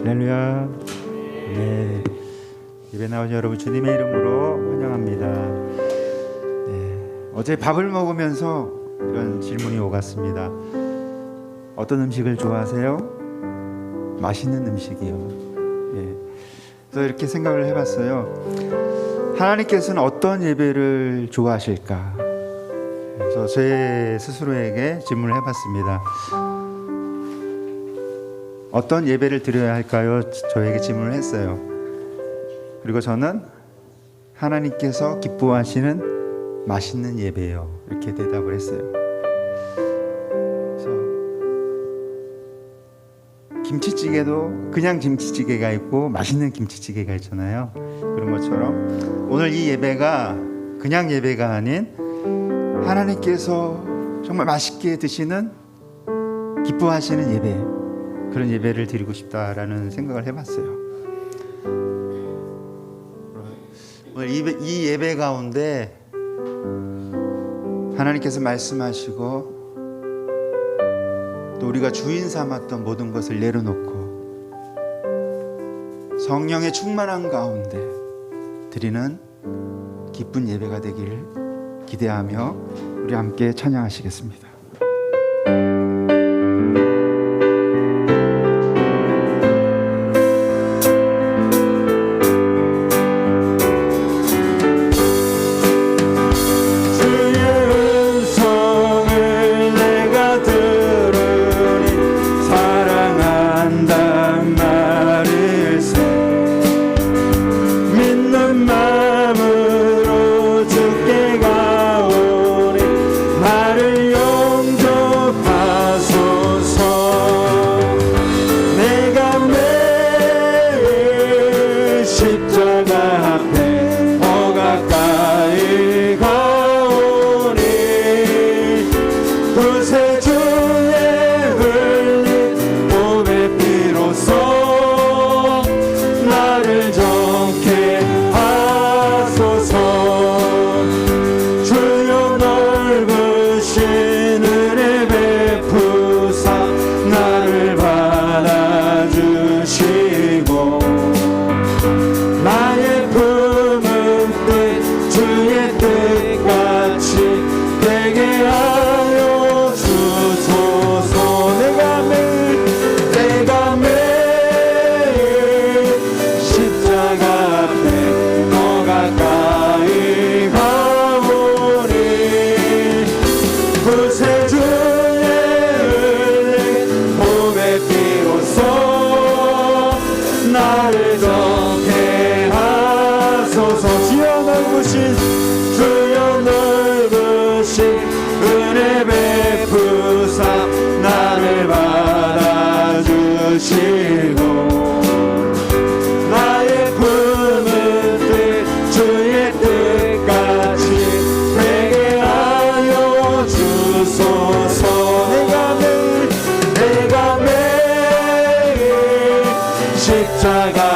할렐루야. 네, 예배 나오신 여러분 주님의 이름으로 환영합니다. 네, 어제 밥을 먹으면서 이런 질문이 오갔습니다. 어떤 음식을 좋아하세요? 맛있는 음식이요. 네, 그래서 이렇게 생각을 해봤어요. 하나님께서는 어떤 예배를 좋아하실까? 그래서 제 스스로에게 질문을 해봤습니다. 어떤 예배를 드려야 할까요? 저에게 질문을 했어요. 그리고 저는 하나님께서 기뻐하시는 맛있는 예배요, 이렇게 대답을 했어요. 그래서 김치찌개도 그냥 김치찌개가 있고 맛있는 김치찌개가 있잖아요. 그런 것처럼 오늘 이 예배가 그냥 예배가 아닌 하나님께서 정말 맛있게 드시는 기뻐하시는 예배, 그런 예배를 드리고 싶다라는 생각을 해봤어요. 오늘 이 예배 가운데 하나님께서 말씀하시고 또 우리가 주인 삼았던 모든 것을 내려놓고 성령의 충만한 가운데 드리는 기쁜 예배가 되기를 기대하며 우리 함께 찬양하시겠습니다. 십자가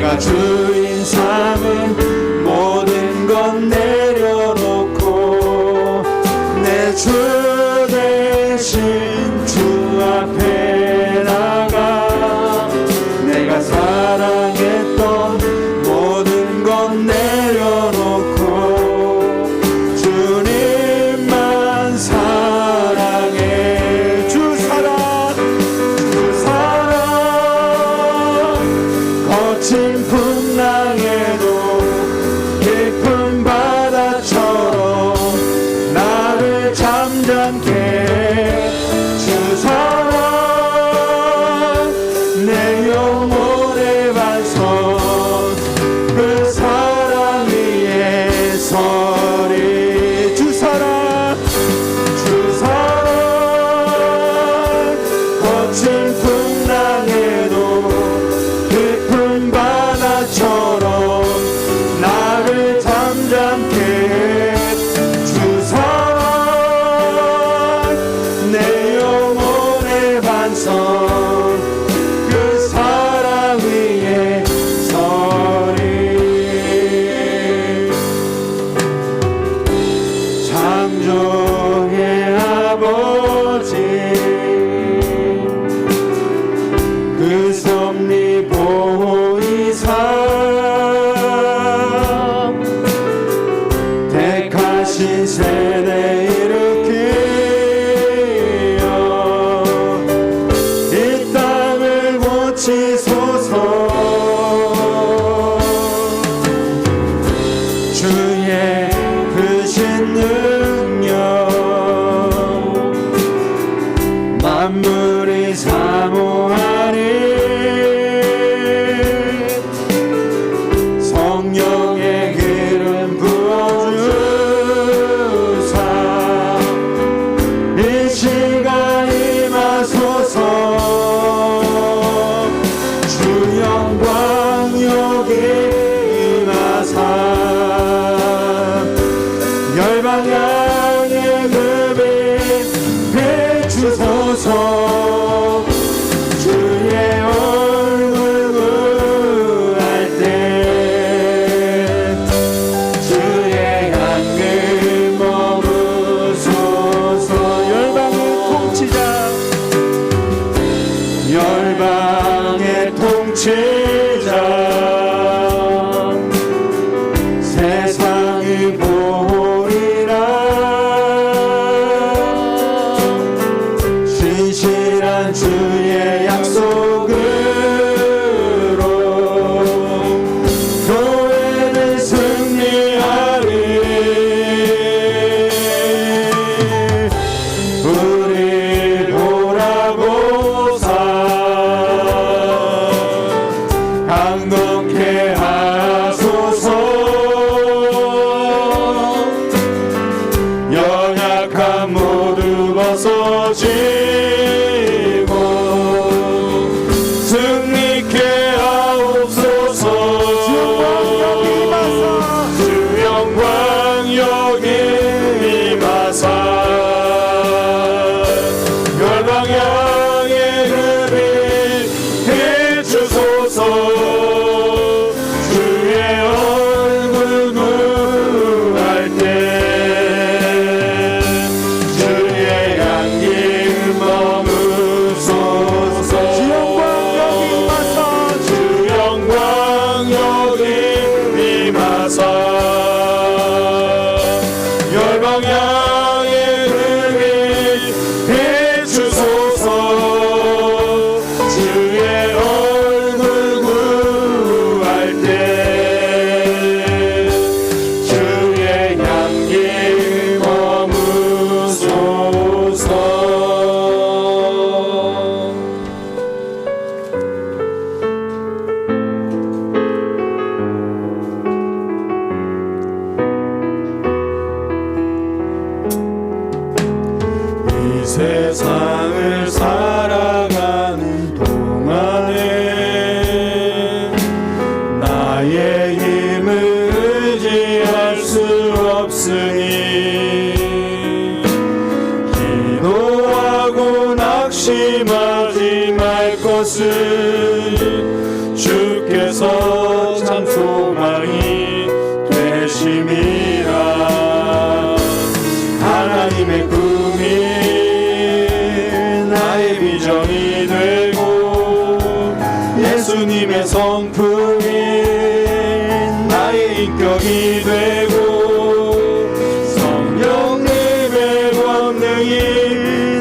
내가 주인 삼은 모든 건 내려놓고 내 주 대신 주 앞에 나가 내가 사랑했던 모든 건 내려놓고 주님만 사랑해. 주 사랑 거친 풍랑에도 깊은 바다처럼 나를 잠잠케 주 사랑 내 영혼의 반석 그 사랑 위에 서리. 주 사랑 거친 풍랑에도 깊은 바다처럼 나를 잠잠케 주 사랑 내 영혼의 반석 그 사랑 위에 서리. 창조의 아버지 그 섭리 보이사 택하신 세대 일으키어 이 땅을 고치소서. 주의 크신 능력 만물이 사모하니 성령의 기름 부어주사 이 시간 임하소서. 주 영광 여기 임하사 열방 향해 그빛 비추소서. 주의 얼굴 구할 때 주의 향기 머무소서. 열방의 통치자 세상이 보리라. 신실한 주의 약속으로 교회는 승리하리. 우리 보라보사 강동케 하소서. 연약함 모두 벗어지고 승리케 하옵소서. 주 영광 여기 임하사 열방 향해 그빛 비추소서. 주의 얼굴 구할 때 주의 향기 머무소서. 주 영광 여기 임하사 열방 향해 그빛 비추소서. 주의 얼굴 구할 때 주의 향기 머무소서. 이 세상을 살아가는 동안에 나의 힘을 의지할 수 없으니 기도하고 낙심하지 말 것을 주께서 인격이 되고 성령님의 권능이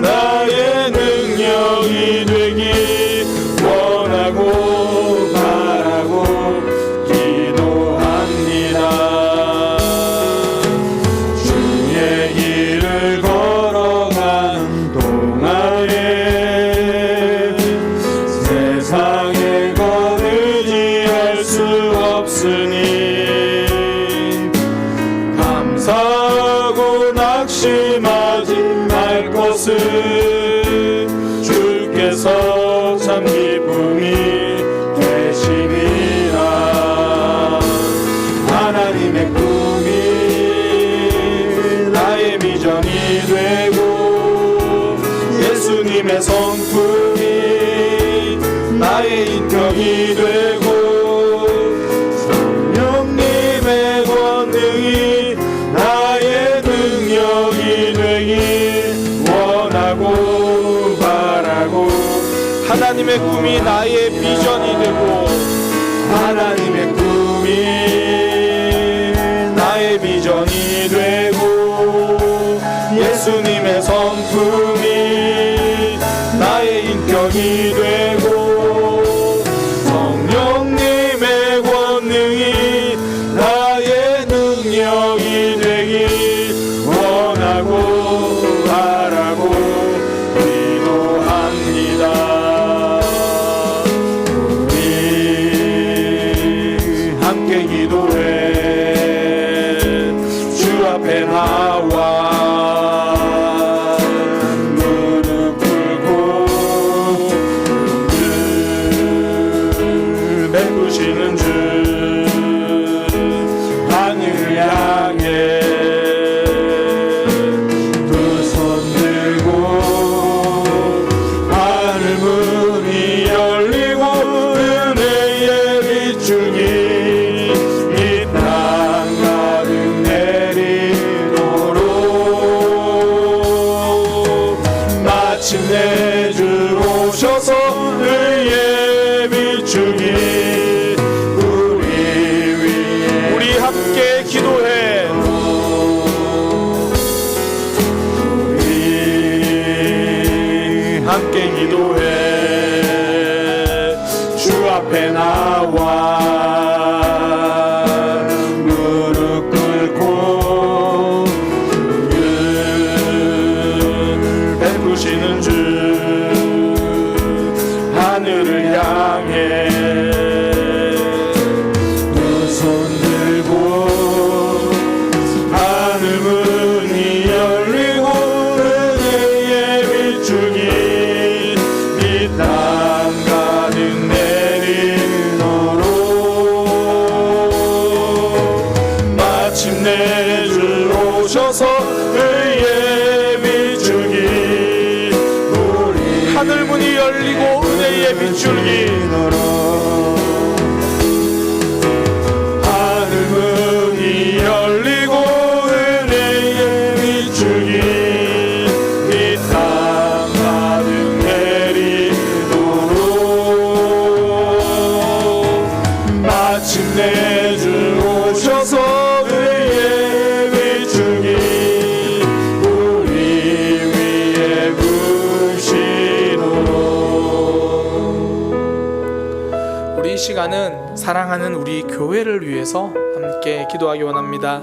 나의 능력이 되기 원하고 바라고 기도합니다. 주의 길을 걸어가는 동안에 세상의 것 의지할 수 없으니 감사하고 낙심하지 말 것을 주께서 참 기쁨이 되시리라. 하나님의 꿈이 나의 비전이 되고 예수님의 성품이 나의 인격이 되고 성령님의 권능이 나의 능력이 되기 원하고 바라고 하나님의 꿈이 나의 비전이 되고 하나님의 꿈이 나의 비전이 되고 예수님의 성품이 나의 인격이 되고 성령님의 권능이 나의 능력이 되기 원하고 바라고 기도합니다. 우리 함께 기도해 주 앞에 나와 무릎 꿇고 늘 베푸시는 주 하늘을 향해 두 손 들고 하늘 문이 열리고 은혜의 비추기 이 땅 가득 내리도록 마침내 주 오셔서 의의 비추기 우리 함께 기도해. 우리 함께 기도해 주 앞에 나와 무릎 꿇고 늘 베푸시는 주 하늘을 향해 두 손 들고 하늘 문이 열리고 은혜의 비추기 이 땅 가득 내리도록 마침내 주 오셔서 의의 비추기 하늘 문이 열리고 은혜의 비추기 하늘 문이 열리고 은혜의 비추기 이 땅 가득 내리도록 마침내 주 오셔서 의의 비추기 우리 위에 부시도록. 우리 이 시간은 사랑하는 우리 교회를 위해서 함께 기도하기 원합니다.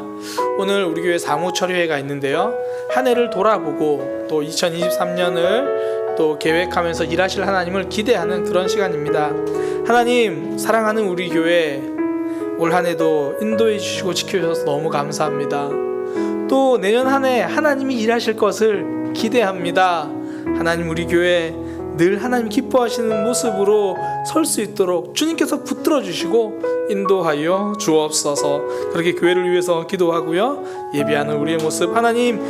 오늘 우리 교회 사무처리회가 있는데요, 한 해를 돌아보고 또 2023년을 또 계획하면서 일하실 하나님을 기대하는 그런 시간입니다. 하나님, 사랑하는 우리 교회 올 한 해도 인도해 주시고 지켜주셔서 너무 감사합니다. 또 내년 한 해 하나님이 일하실 것을 기대합니다. 하나님, 우리 교회 늘 하나님 기뻐하시는 모습으로 설 수 있도록 주님께서 붙들어 주시고 인도하여 주옵소서. 그렇게 교회를 위해서 기도하고요, 예배하는 우리의 모습 하나님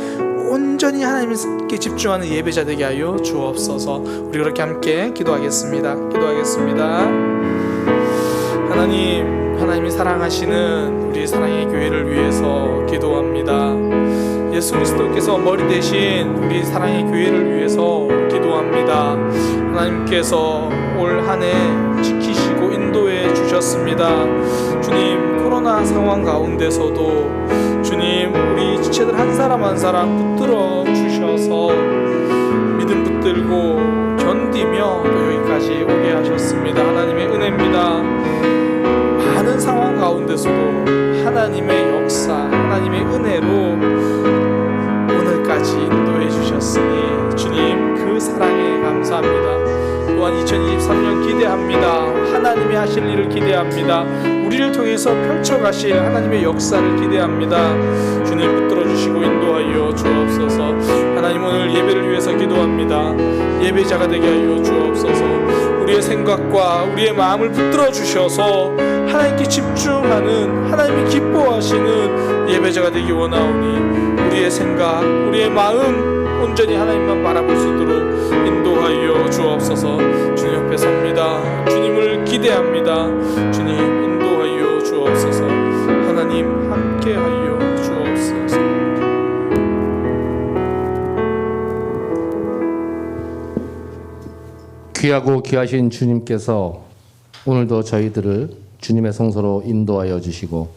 온전히 하나님께 집중하는 예배자 되게 하여 주옵소서. 우리 그렇게 함께 기도하겠습니다. 하나님이 사랑하시는 우리 사랑의 교회를 위해서 기도합니다. 예수 그리스도께서 머리 대신 우리 사랑의 교회를 위해서 기도합니다. 하나님께서 올 한 해 지키시고 인도해 주셨습니다. 주님, 코로나 코로나 상황 가운데서도 주님 우리 지체들 한 사람 한 사람 붙들어 주셔서 믿음 붙들고 견디며 또 여기까지 오게 하셨습니다. 하나님의 은혜입니다. 많은 상황 가운데서도 하나님의 역사, 하나님의 은혜로 오늘까지 인도해 주셨으니 주님 그 사랑에 감사합니다. 또한 2023년 기대합니다. 하나님이 하실 일을 기대합니다. 우리를 통해서 펼쳐가실 하나님의 역사를 기대합니다. 주님 붙들어 주시고 인도하여 주옵소서. 하나님 오늘 예배를 위해서 기도합니다. 예배자가 되게 하여 주옵소서. 우리의 생각과 우리의 마음을 붙들어 주셔서 하나님께 집중하는, 하나님이 기뻐하시는 예배자가 되기 원하오니 우리의 생각, 우리의 마음 온전히 하나님만 바라볼 수 있도록 인도하여 주옵소서. 주님 옆에 섭니다. 주님을 기대합니다. 주님 인도하여 주옵소서. 하나님 함께하여 주옵소서. 귀하고 귀하신 주님께서 오늘도 저희들을 주님의 성소로 인도하여 주시고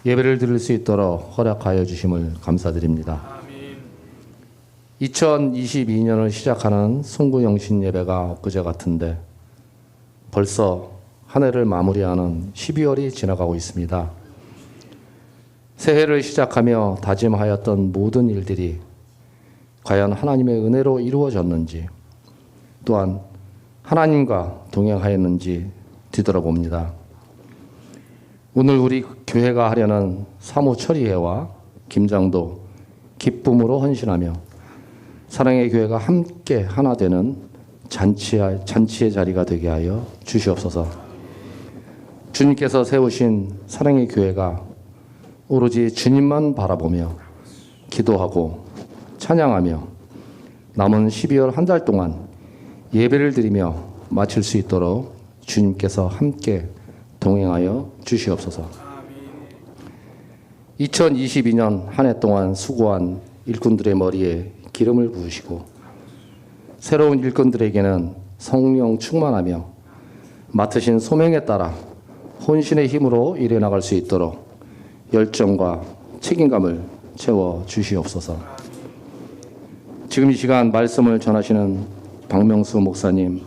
예배를 드릴 수 있도록 허락하여 주심을 감사드립니다. 2022년을 시작하는 송구영신 예배가 엊그제 같은데 벌써 한 해를 마무리하는 12월이 지나가고 있습니다. 새해를 시작하며 다짐하였던 모든 일들이 과연 하나님의 은혜로 이루어졌는지, 또한 하나님과 동행하였는지 뒤돌아봅니다. 오늘 우리 교회가 하려는 사무처리회와 김장도 기쁨으로 헌신하며 사랑의 교회가 함께 하나 되는 잔치의 자리가 되게 하여 주시옵소서. 주님께서 세우신 사랑의 교회가 오로지 주님만 바라보며 기도하고 찬양하며 남은 12월 한 달 동안 예배를 드리며 마칠 수 있도록 주님께서 함께 동행하여 주시옵소서. 2022년 한 해 동안 수고한 일꾼들의 머리에 기름을 부으시고 새로운 일꾼들에게는 성령 충만하며 맡으신 소명에 따라 혼신의 힘으로 일해 나갈 수 있도록 열정과 책임감을 채워 주시옵소서. 지금 이 시간 말씀을 전하시는 박명수 목사님,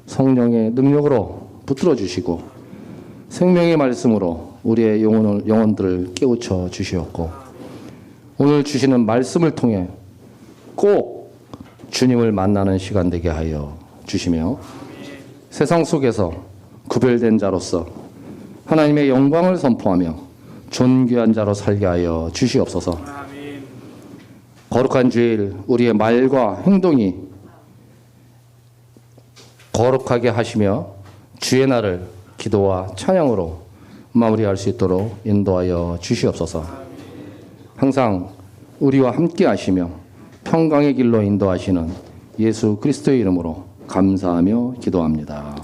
성령의 능력으로 붙들어 주시고 생명의 말씀으로 우리의 영혼들을 깨우쳐 주시옵고 오늘 주시는 말씀을 통해 꼭 주님을 만나는 시간 되게 하여 주시며 세상 속에서 구별된 자로서 하나님의 영광을 선포하며 존귀한 자로 살게 하여 주시옵소서. 거룩한 주일 우리의 말과 행동이 거룩하게 하시며 주의 날을 기도와 찬양으로 마무리할 수 있도록 인도하여 주시옵소서. 항상 우리와 함께 하시며 평강의 길로 인도하시는 예수 그리스도의 이름으로 감사하며 기도합니다.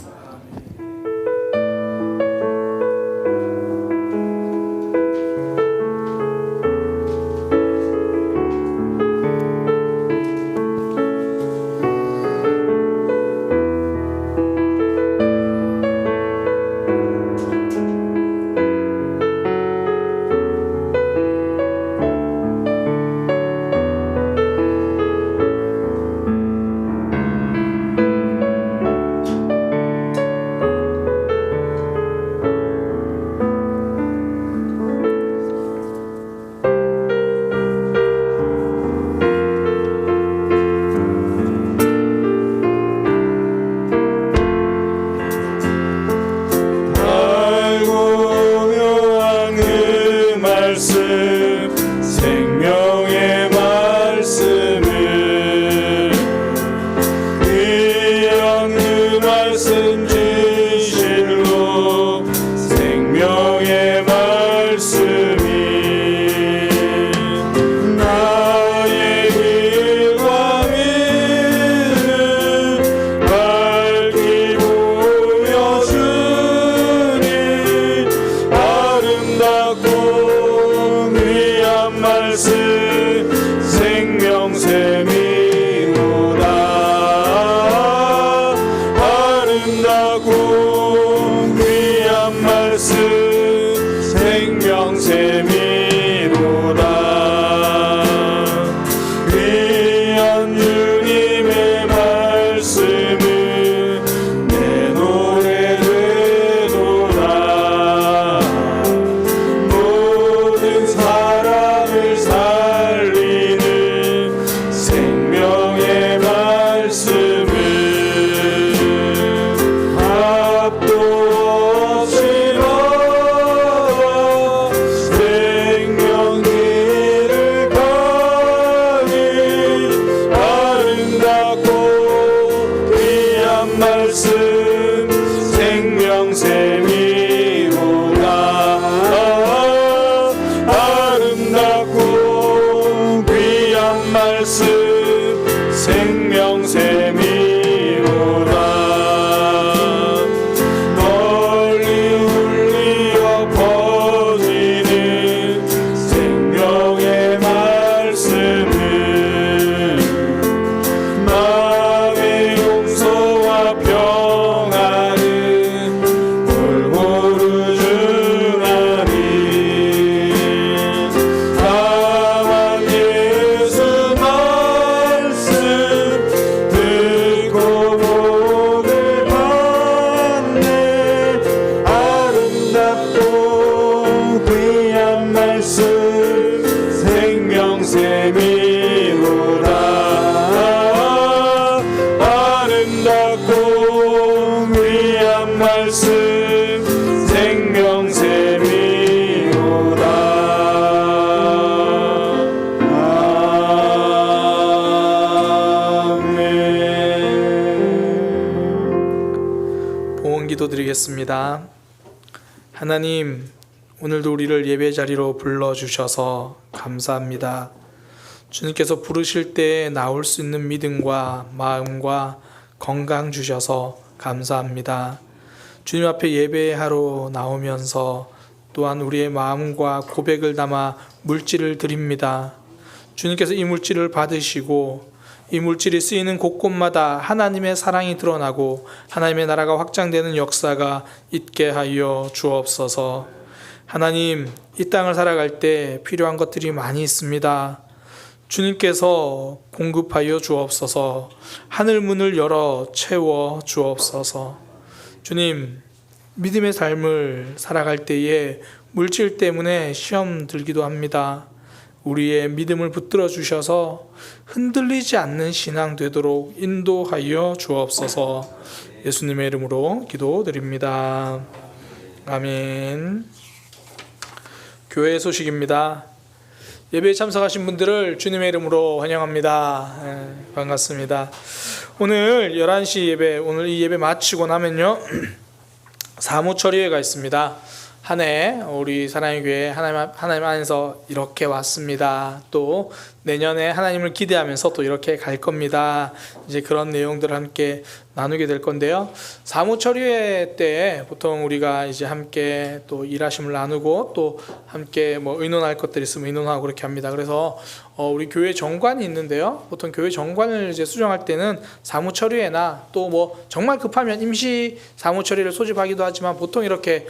생명의 말씀을 귀한 그 말씀 진실로 생명의 말씀이 나의 길과 믿음 밝히 보여주니 아름답고 말씀 생명샘이로다 아름답고 귀한 말씀 생명샘이로다. 귀한 주님의 말씀은 내 노래 되도다. 모든 사람을 살리는 생명의 말씀은 합도 없이 넣어 생명 길을 가니 아름답고 귀한 말씀 생명샘이로다. 아름답고 귀한 말씀 생명샘이로다. 널리 울리어 퍼지는 생명의 말씀은 마음의 용서와 평안을 골고루 주나니 다만 예수 말씀 듣고 복을 받네. 아름답고 귀한 말씀 생명샘이로다. 아름답고 귀한 말씀 생명샘이로다. 아멘. 봉헌 기도 드리겠습니다. 하나님, 오늘도 우리를 예배 자리로 불러주셔서 감사합니다. 주님께서 부르실 때 나올 수 있는 믿음과 마음과 건강 주셔서 감사합니다. 주님 앞에 예배하러 나오면서 또한 우리의 마음과 고백을 담아 물질을 드립니다. 주님께서 이 물질을 받으시고 이 물질이 쓰이는 곳곳마다 하나님의 사랑이 드러나고 하나님의 나라가 확장되는 역사가 있게 하여 주옵소서. 하나님, 이 땅을 살아갈 때 필요한 것들이 많이 있습니다. 주님께서 공급하여 주옵소서. 하늘 문을 열어 채워 주옵소서. 주님, 믿음의 삶을 살아갈 때에 물질 때문에 시험 들기도 합니다. 우리의 믿음을 붙들어 주셔서 흔들리지 않는 신앙 되도록 인도하여 주옵소서. 예수님의 이름으로 기도드립니다. 아멘. 교회 소식입니다. 예배에 참석하신 분들을 주님의 이름으로 환영합니다. 반갑습니다. 오늘 11시 예배, 오늘 이 예배 마치고 나면요 사무처리회가 있습니다. 한 해 우리 사랑의 교회 하나님 안에서 이렇게 왔습니다. 또 내년에 하나님을 기대하면서 또 이렇게 갈 겁니다. 이제 그런 내용들을 함께 나누게 될 건데요. 사무처리회 때 보통 우리가 이제 함께 또 일하심을 나누고 또 함께 뭐 의논할 것들이 있으면 의논하고 그렇게 합니다. 그래서 우리 교회 정관이 있는데요. 보통 교회 정관을 이제 수정할 때는 사무처리회나 또 뭐 정말 급하면 임시 사무처리를 소집하기도 하지만 보통 이렇게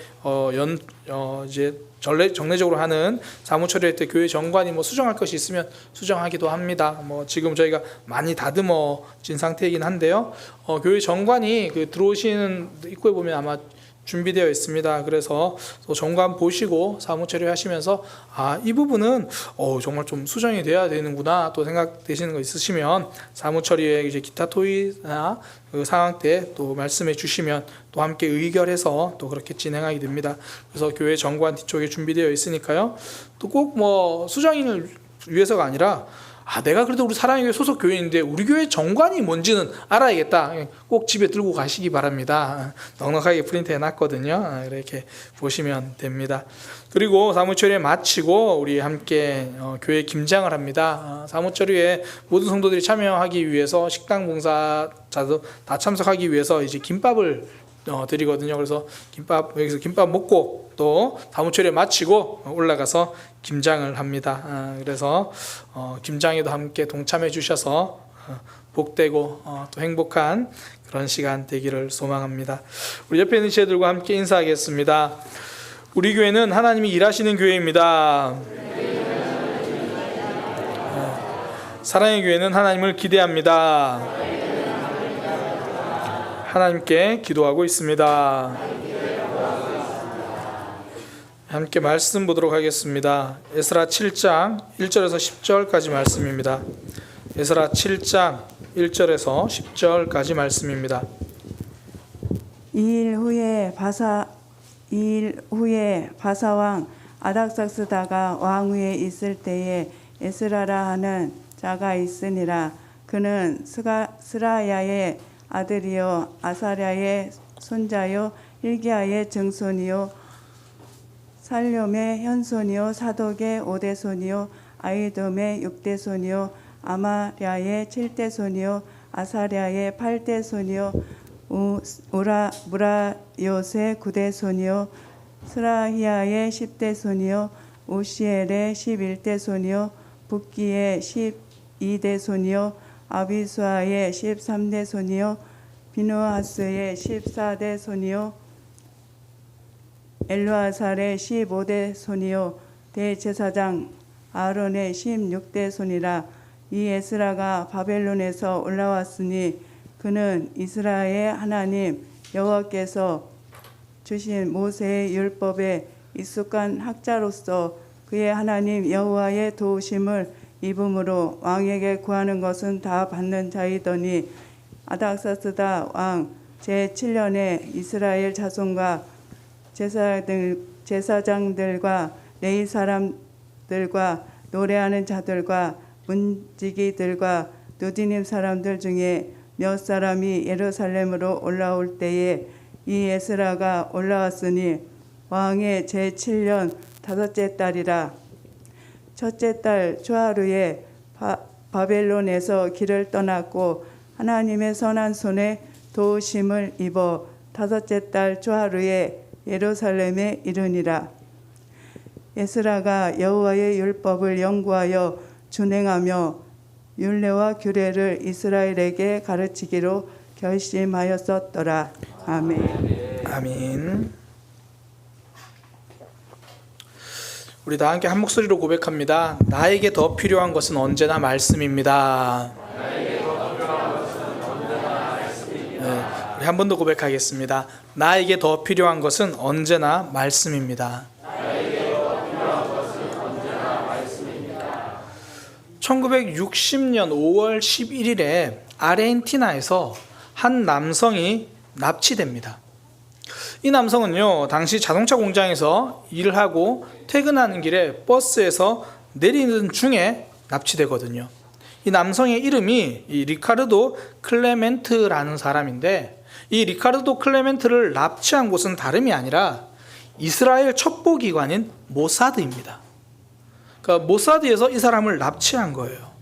이제 정례적으로 하는 사무처리회 때 교회 정관이 뭐 수정할 것이 있으면 수정하기도 합니다. 뭐 지금 저희가 많이 다듬어진 상태이긴 한데요. 교회 정관이 그 들어오시는 입구에 보면 아마 준비되어 있습니다. 그래서 정관 보시고 사무처리 하시면서 이 부분은 정말 좀 수정이 돼야 되는구나 또 생각되시는 거 있으시면 사무처리에 이제 기타 토의나 그 상황 때 또 말씀해 주시면 또 함께 의결해서 또 그렇게 진행하게 됩니다. 그래서 교회 정관 뒤쪽에 준비되어 있으니까요. 또 꼭 뭐 수정인을 위해서가 아니라 내가 그래도 우리 사랑의 교회 소속 교회인데 우리 교회 정관이 뭔지는 알아야겠다. 꼭 집에 들고 가시기 바랍니다. 넉넉하게 프린트해 놨거든요. 이렇게 보시면 됩니다. 그리고 사무처리회 마치고 우리 함께 교회 김장을 합니다. 사무처리회 모든 성도들이 참여하기 위해서 식당 봉사자도 다 참석하기 위해서 이제 김밥을 드리거든요. 그래서 여기서 김밥 먹고 또 사무처리회 마치고 올라가서 김장을 합니다. 그래서 김장에도 함께 동참해 주셔서 복되고 또 행복한 그런 시간 되기를 소망합니다. 우리 옆에 있는 지혜들과 함께 인사하겠습니다. 우리 교회는 하나님이 일하시는 교회입니다. 사랑의 교회는 하나님을 기대합니다. 하나님께 기도하고 있습니다. 함께 말씀 보도록 하겠습니다. 에스라 7장 1절에서 10절까지 말씀입니다. 에스라 7장 1절에서 10절까지 말씀입니다. 이일 후에 바사왕 아닥삭스다가 왕위에 있을 때에 에스라라 하는 자가 있으니라. 그는 스라야의 아들이요 아사랴의 손자요 hil기야의 증손이요 살렴의 현손이요 사독의 5대손이요 아이돔의 6대손이요 아마랴의 7대손이요 아사랴의 8대손이요 무라요의 9대손이요 스라히야의 10대손이요 우시엘의 11대손이요 붓기의 12대손이요 아비수아의 13대손이요 비누하스의 14대손이요 엘루아살의 15대손이요 대제사장 아론의 16대손이라. 이 에스라가 바벨론에서 올라왔으니 그는 이스라엘의 하나님 여호와께서 주신 모세의 율법에 익숙한 학자로서 그의 하나님 여호와의 도우심을 입음으로 왕에게 구하는 것은 다 받는 자이더니 아닥사스다 왕 제7년에 이스라엘 자손과 제사장들과 레위 사람들과 노래하는 자들과 문지기들과 누디님 사람들 중에 몇 사람이 예루살렘으로 올라올 때에 이 에스라가 올라왔으니 왕의 제7년 5째 달이라. 첫째 달 초하루에 바벨론에서 길을 떠났고 하나님의 선한 손에 도우심을 입어 5째 달 초하루에 예루살렘에 이르니라. 에스라가 여호와의 율법을 연구하여 준행하며 율례와 규례를 이스라엘에게 가르치기로 결심하였었더라. 아멘. 아멘. 우리 다 함께 한 목소리로 고백합니다. 나에게 더 필요한 것은 언제나 말씀입니다. 우리 한 번 더 고백하겠습니다. 나에게 더 필요한 것은 언제나 말씀입니다. 1960년 5월 11일에 아르헨티나에서 한 남성이 납치됩니다. 이 남성은요, 당시 자동차 공장에서 일을 하고 퇴근하는 길에 버스에서 내리는 중에 납치되거든요. 이 남성의 이름이 이 리카르도 클레멘트라는 사람인데, 이 리카르도 클레멘트를 납치한 곳은 다름이 아니라 이스라엘 첩보기관인 모사드입니다. 그러니까 모사드에서 이 사람을 납치한 거예요.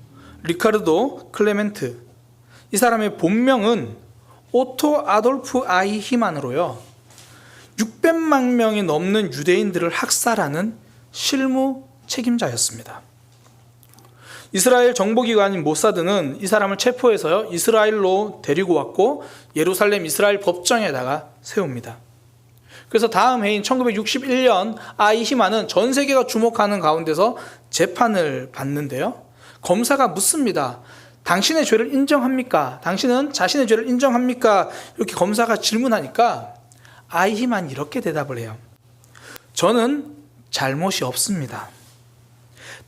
리카르도 클레멘트. 이 사람의 본명은 오토 아돌프 아이히만으로요, 600만 명이 넘는 유대인들을 학살하는 실무 책임자였습니다. 이스라엘 정보기관인 모사드는 이 사람을 체포해서요, 이스라엘로 데리고 왔고 예루살렘 이스라엘 법정에다가 세웁니다. 그래서 다음 해인 1961년 아이히만은 전 세계가 주목하는 가운데서 재판을 받는데요, 검사가 묻습니다. 당신의 죄를 인정합니까? 당신은 자신의 죄를 인정합니까? 이렇게 검사가 질문하니까 아이히만이 이렇게 대답을 해요. 저는 잘못이 없습니다.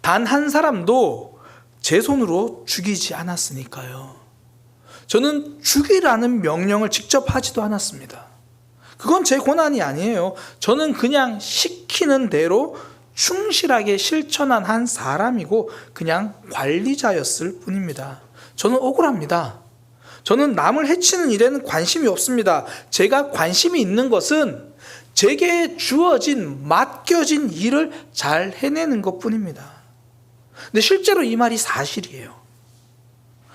단 한 사람도 제 손으로 죽이지 않았으니까요. 저는 죽이라는 명령을 직접 하지도 않았습니다. 그건 제 권한이 아니에요. 저는 그냥 시키는 대로 충실하게 실천한 한 사람이고 그냥 관리자였을 뿐입니다. 저는 억울합니다. 저는 남을 해치는 일에는 관심이 없습니다. 제가 관심이 있는 것은 제게 주어진, 맡겨진 일을 잘 해내는 것뿐입니다. 근데 실제로 이 말이 사실이에요.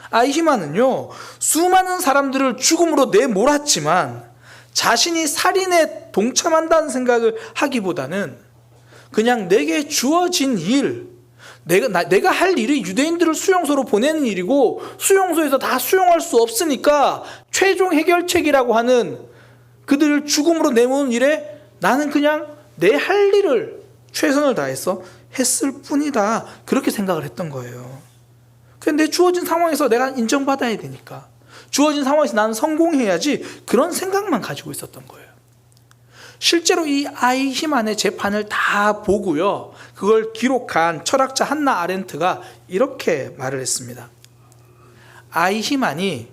아이히만은요, 수많은 사람들을 죽음으로 내몰았지만 자신이 살인에 동참한다는 생각을 하기보다는 그냥 내게 주어진 일, 내가 할 일이 유대인들을 수용소로 보내는 일이고 수용소에서 다 수용할 수 없으니까 최종 해결책이라고 하는 그들을 죽음으로 내모는 일에 나는 그냥 내 할 일을 최선을 다해서 했을 뿐이다. 그렇게 생각을 했던 거예요. 근데 주어진 상황에서 내가 인정받아야 되니까, 주어진 상황에서 나는 성공해야지, 그런 생각만 가지고 있었던 거예요. 실제로 이 아이히만의 재판을 다 보고요, 그걸 기록한 철학자 한나 아렌트가 이렇게 말을 했습니다. 아이히만이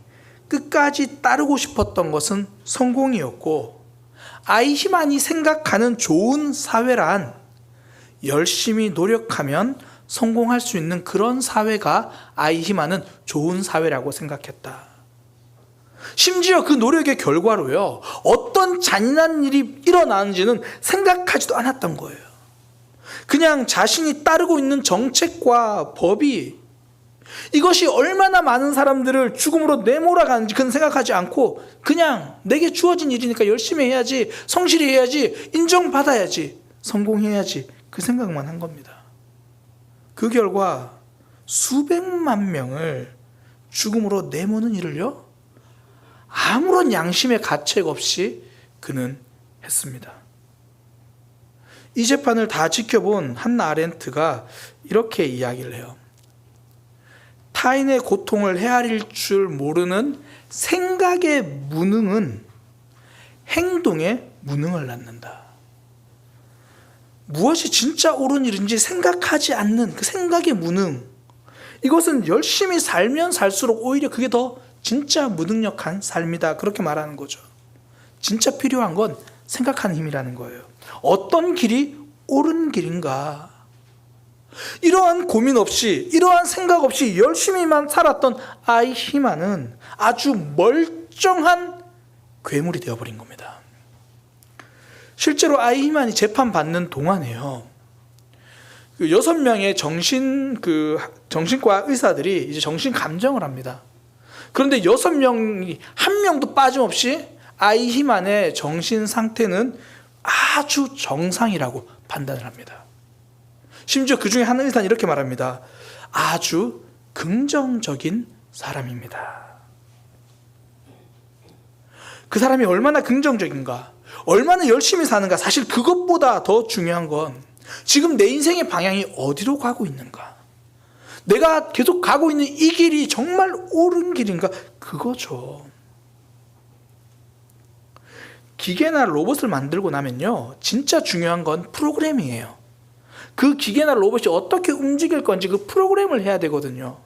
끝까지 따르고 싶었던 것은 성공이었고, 아이히만이 생각하는 좋은 사회란 열심히 노력하면 성공할 수 있는 그런 사회가 아이히만은 좋은 사회라고 생각했다. 심지어 그 노력의 결과로요, 어떤 잔인한 일이 일어나는지는 생각하지도 않았던 거예요. 그냥 자신이 따르고 있는 정책과 법이 이것이 얼마나 많은 사람들을 죽음으로 내몰아가는지 그건 생각하지 않고, 그냥 내게 주어진 일이니까 열심히 해야지, 성실히 해야지, 인정받아야지, 성공해야지, 그 생각만 한 겁니다. 그 결과 수백만 명을 죽음으로 내모는 일을요, 아무런 양심의 가책 없이 그는 했습니다. 이 재판을 다 지켜본 한나 아렌트가 이렇게 이야기를 해요. 타인의 고통을 헤아릴 줄 모르는 생각의 무능은 행동의 무능을 낳는다. 무엇이 진짜 옳은 일인지 생각하지 않는 그 생각의 무능, 이것은 열심히 살면 살수록 오히려 그게 더 진짜 무능력한 삶이다. 그렇게 말하는 거죠. 진짜 필요한 건 생각하는 힘이라는 거예요. 어떤 길이 옳은 길인가, 이러한 고민 없이, 이러한 생각 없이 열심히만 살았던 아이히만은 아주 멀쩡한 괴물이 되어버린 겁니다. 실제로 아이히만이 재판받는 동안에요, 6명의 정신과 의사들이 이제 정신 감정을 합니다. 그런데 6명이 한 명도 빠짐없이 아이히만의 정신 상태는 아주 정상이라고 판단을 합니다. 심지어 그 중에 한 의사는 이렇게 말합니다. 아주 긍정적인 사람입니다. 그 사람이 얼마나 긍정적인가, 얼마나 열심히 사는가, 사실 그것보다 더 중요한 건 지금 내 인생의 방향이 어디로 가고 있는가, 내가 계속 가고 있는 이 길이 정말 옳은 길인가, 그거죠. 기계나 로봇을 만들고 나면요, 진짜 중요한 건 프로그래밍이에요. 그 기계나 로봇이 어떻게 움직일 건지 그 프로그램을 해야 되거든요.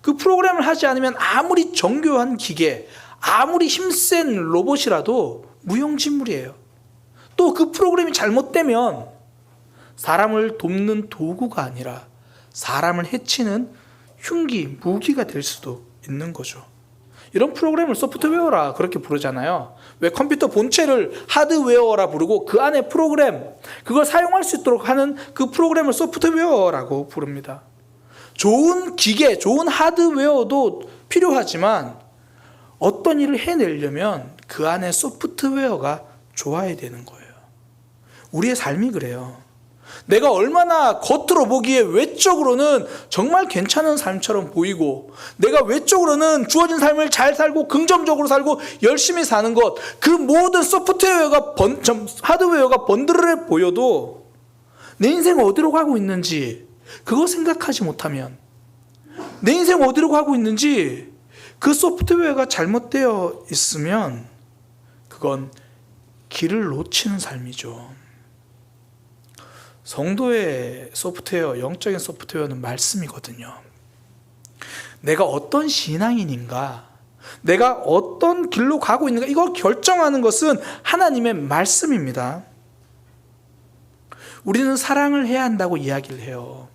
그 프로그램을 하지 않으면 아무리 정교한 기계, 아무리 힘센 로봇이라도 무용지물이에요. 또 그 프로그램이 잘못되면 사람을 돕는 도구가 아니라 사람을 해치는 흉기, 무기가 될 수도 있는 거죠. 이런 프로그램을 소프트웨어라 그렇게 부르잖아요. 왜 컴퓨터 본체를 하드웨어라 부르고 그 안에 프로그램, 그걸 사용할 수 있도록 하는 그 프로그램을 소프트웨어라고 부릅니다. 좋은 기계, 좋은 하드웨어도 필요하지만 어떤 일을 해내려면 그 안에 소프트웨어가 좋아야 되는 거예요. 우리의 삶이 그래요. 내가 얼마나 겉으로 보기에 외적으로는 정말 괜찮은 삶처럼 보이고, 내가 외적으로는 주어진 삶을 잘 살고 긍정적으로 살고 열심히 사는 것, 그 모든 소프트웨어가 하드웨어가 번들어 보여도 내 인생 어디로 가고 있는지 그거 생각하지 못하면, 내 인생 어디로 가고 있는지 그 소프트웨어가 잘못되어 있으면 그건 길을 놓치는 삶이죠. 성도의 소프트웨어, 영적인 소프트웨어는 말씀이거든요. 내가 어떤 신앙인인가, 내가 어떤 길로 가고 있는가, 이걸 결정하는 것은 하나님의 말씀입니다. 우리는 사랑을 해야 한다고 이야기를 해요.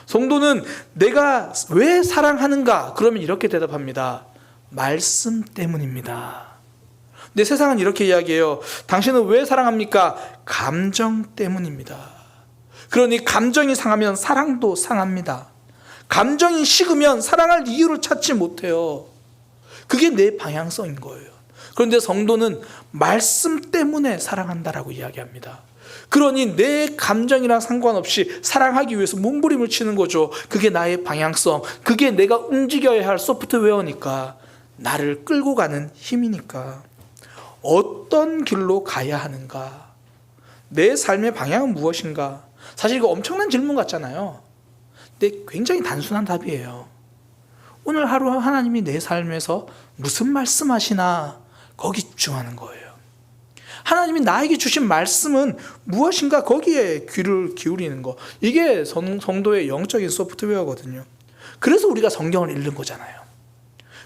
성도는 내가 왜 사랑하는가? 그러면 이렇게 대답합니다. 말씀 때문입니다. 근데 세상은 이렇게 이야기해요. 당신은 왜 사랑합니까? 감정 때문입니다. 그러니 감정이 상하면 사랑도 상합니다. 감정이 식으면 사랑할 이유를 찾지 못해요. 그게 내 방향성인 거예요. 그런데 성도는 말씀 때문에 사랑한다라고 이야기합니다. 그러니 내 감정이랑 상관없이 사랑하기 위해서 몸부림을 치는 거죠. 그게 나의 방향성, 그게 내가 움직여야 할 소프트웨어니까, 나를 끌고 가는 힘이니까. 어떤 길로 가야 하는가, 내 삶의 방향은 무엇인가? 사실 이거 엄청난 질문 같잖아요. 근데 굉장히 단순한 답이에요. 오늘 하루 하나님이 내 삶에서 무슨 말씀하시나 거기 집중하는 거예요. 하나님이 나에게 주신 말씀은 무엇인가 거기에 귀를 기울이는 거. 이게 성도의 영적인 소프트웨어거든요. 그래서 우리가 성경을 읽는 거잖아요.